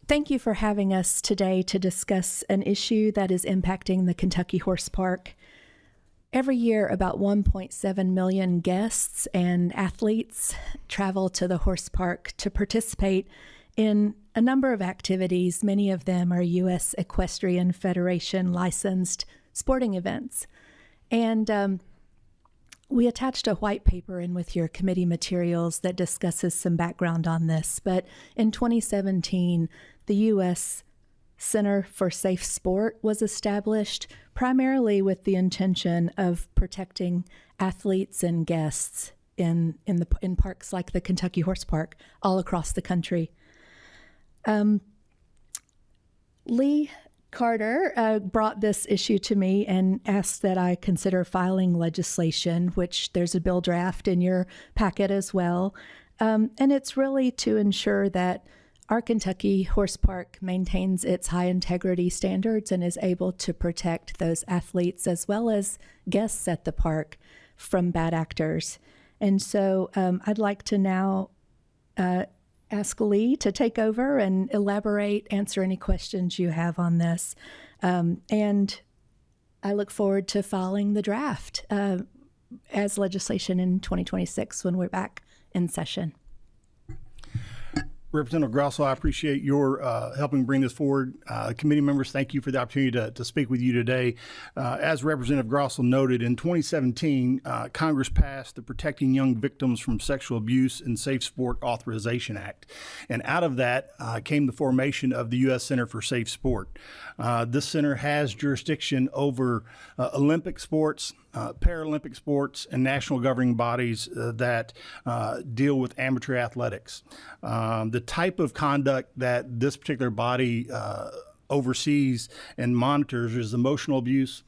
Thank you for having us today to discuss an issue that is impacting the Kentucky Horse Park. Every year, about 1.7 million guests and athletes travel to the horse park to participate in a number of activities. Many of them are U.S. Equestrian Federation licensed sporting events. And we attached a white paper in with your committee materials that discusses some background on this. But in 2017, the U.S. Center for Safe Sport was established primarily with the intention of protecting athletes and guests in parks like the Kentucky Horse Park all across the country. Lee Carter brought this issue to me and asked that I consider filing legislation, which there's a bill draft in your packet as well. And it's really to ensure that our Kentucky Horse Park maintains its high integrity standards and is able to protect those athletes as well as guests at the park from bad actors. And so I'd like to now ask Lee to take over and elaborate, answer any questions you have on this. And I look forward to filing the draft as legislation in 2026 when we're back in session. Representative Grossl, I appreciate your helping bring this forward. Committee members, thank you for the opportunity to speak with you today. As Representative Grossl noted, in 2017, Congress passed the Protecting Young Victims from Sexual Abuse and Safe Sport Authorization Act. And out of that came the formation of the U.S. Center for Safe Sport. This center has jurisdiction over Olympic sports, Paralympic sports, and national governing bodies that deal with amateur athletics. The type of conduct that this particular body oversees and monitors is emotional abuse,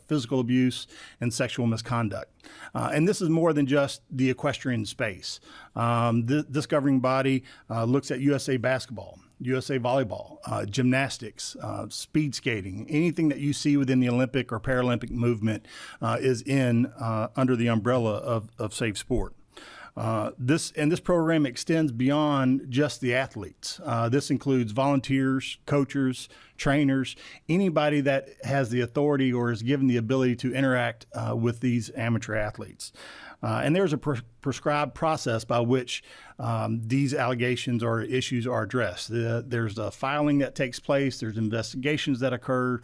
physical abuse, and sexual misconduct. And this is more than just the equestrian space. This governing body looks at USA basketball, USA volleyball, gymnastics, speed skating. Anything that you see within the Olympic or Paralympic movement is under the umbrella of Safe Sport. This program extends beyond just the athletes. This includes volunteers, coaches, trainers, anybody that has the authority or is given the ability to interact with these amateur athletes. And there's a prescribed process by which these allegations or issues are addressed. There's a filing that takes place. There's investigations that occur.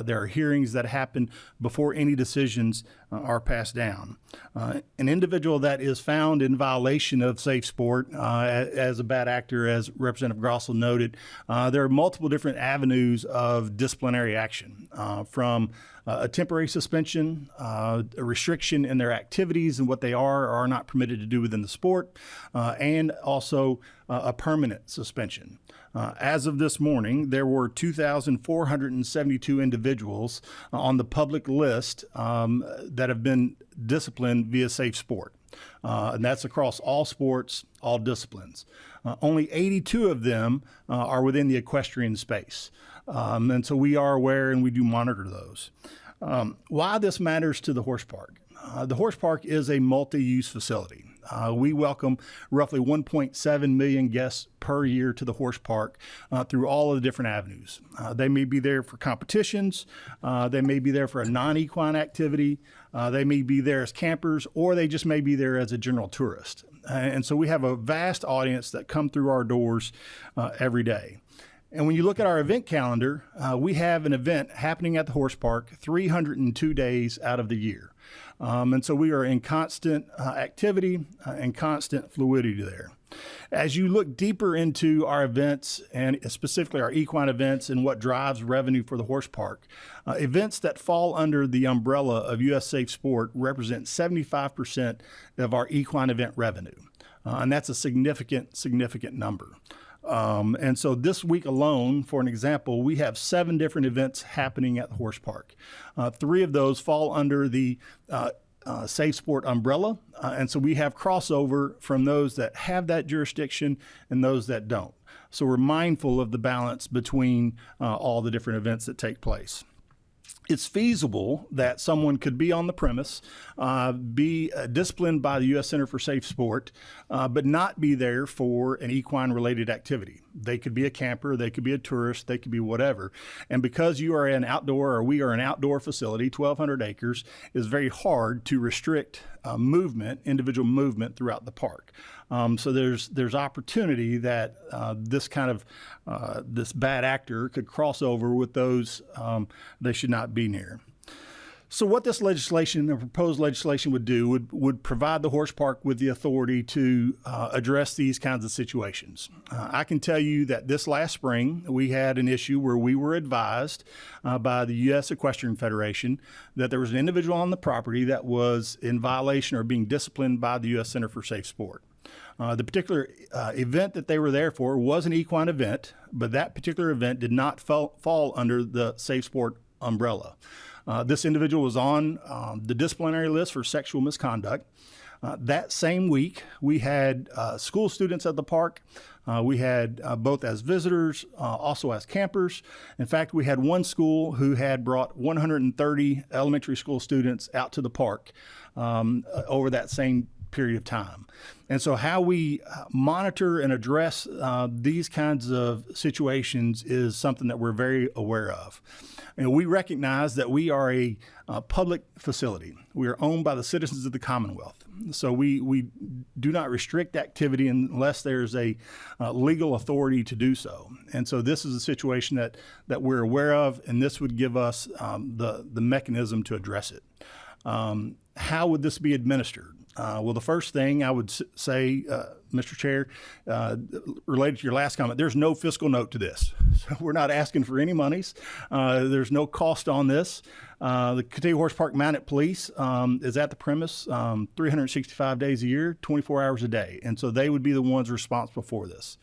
There are hearings that happen before any decisions are passed down. An individual that is found in violation of Safe Sport as a bad actor, as Representative Grossl noted, there are multiple different avenues of disciplinary action, from a temporary suspension, a restriction in their activities and what they are or are not permitted to do within the sport, and also a permanent suspension. As of this morning, there were 2,472 individuals on the public list that have been disciplined via Safe Sport. And that's across all sports, all disciplines. Only 82 of them are within the equestrian space. And so we are aware and we do monitor those. Why this matters to the horse park. The horse park is a multi-use facility. We welcome roughly 1.7 million guests per year to the horse park through all of the different avenues. They may be there for competitions, they may be there for a non-equine activity, they may be there as campers, or they just may be there as a general tourist. And so we have a vast audience that come through our doors every day. And when you look at our event calendar, we have an event happening at the horse park 302 days out of the year. And so we are in constant activity and constant fluidity there. As you look deeper into our events, and specifically our equine events and what drives revenue for the horse park, events that fall under the umbrella of U.S. Safe Sport represent 75% of our equine event revenue. And that's a significant number. And so this week alone, for an example, we have 7 different events happening at the horse park. 3 of those fall under the Safe Sport umbrella. And so we have crossover from those that have that jurisdiction and those that don't. So we're mindful of the balance between all the different events that take place. It's feasible that someone could be on the premise, be disciplined by the U.S. Center for Safe Sport, but not be there for an equine-related activity. They could be a camper, they could be a tourist, they could be whatever. And because you are an outdoor, or we are an outdoor facility, 1,200 acres, is very hard to restrict movement, individual movement throughout the park. So there's opportunity that this kind of this bad actor could cross over with those they should not be near. So what this legislation, the proposed legislation, would do would provide the horse park with the authority to address these kinds of situations. I can tell you that this last spring we had an issue where we were advised by the U.S. Equestrian Federation that there was an individual on the property that was in violation or being disciplined by the U.S. Center for Safe Sport. The particular event that they were there for was an equine event, but that particular event did not fall under the Safe Sport umbrella. This individual was on the disciplinary list for sexual misconduct. That same week, we had school students at the park. We had both as visitors, also as campers. In fact, we had one school who had brought 130 elementary school students out to the park over that same period of time. And so how we monitor and address these kinds of situations is something that we're very aware of. And we recognize that we are a public facility. We are owned by the citizens of the Commonwealth. So we do not restrict activity unless there's a legal authority to do so. And so this is a situation that we're aware of, and this would give us the mechanism to address it. How would this be administered? Well, the first thing I would say, Mr. Chair, related to your last comment, there's no fiscal note to this. So we're not asking for any monies. There's no cost on this. The Kentucky Horse Park Mounted Police is at the premise 365 days a year, 24 hours a day. And so they would be the ones responsible for this.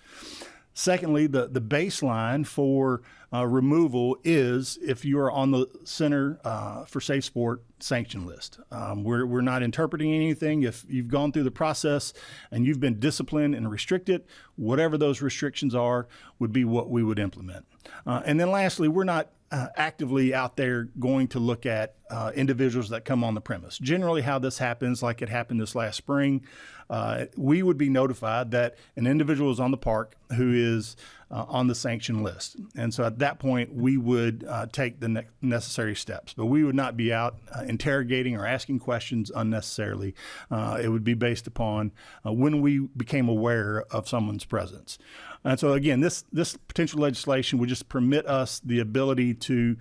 Secondly, the baseline for removal is if you are on the Center for Safe Sport sanction list. We're not interpreting anything. If you've gone through the process and you've been disciplined and restricted, whatever those restrictions are would be what we would implement. And then lastly, we're not actively out there going to look at individuals that come on the premise. Generally, how this happens, like it happened this last spring, we would be notified that an individual is on the park who is on the sanction list. And so at that point, we would take the necessary steps. But we would not be out interrogating or asking questions unnecessarily. It would be based upon when we became aware of someone's presence. And so again, this potential legislation would just permit us the ability to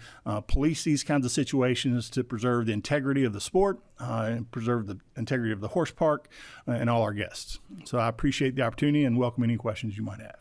police these kinds of situations to preserve the integrity of the sport and preserve the integrity of the horse park and all our guests. So I appreciate the opportunity and welcome any questions you might have.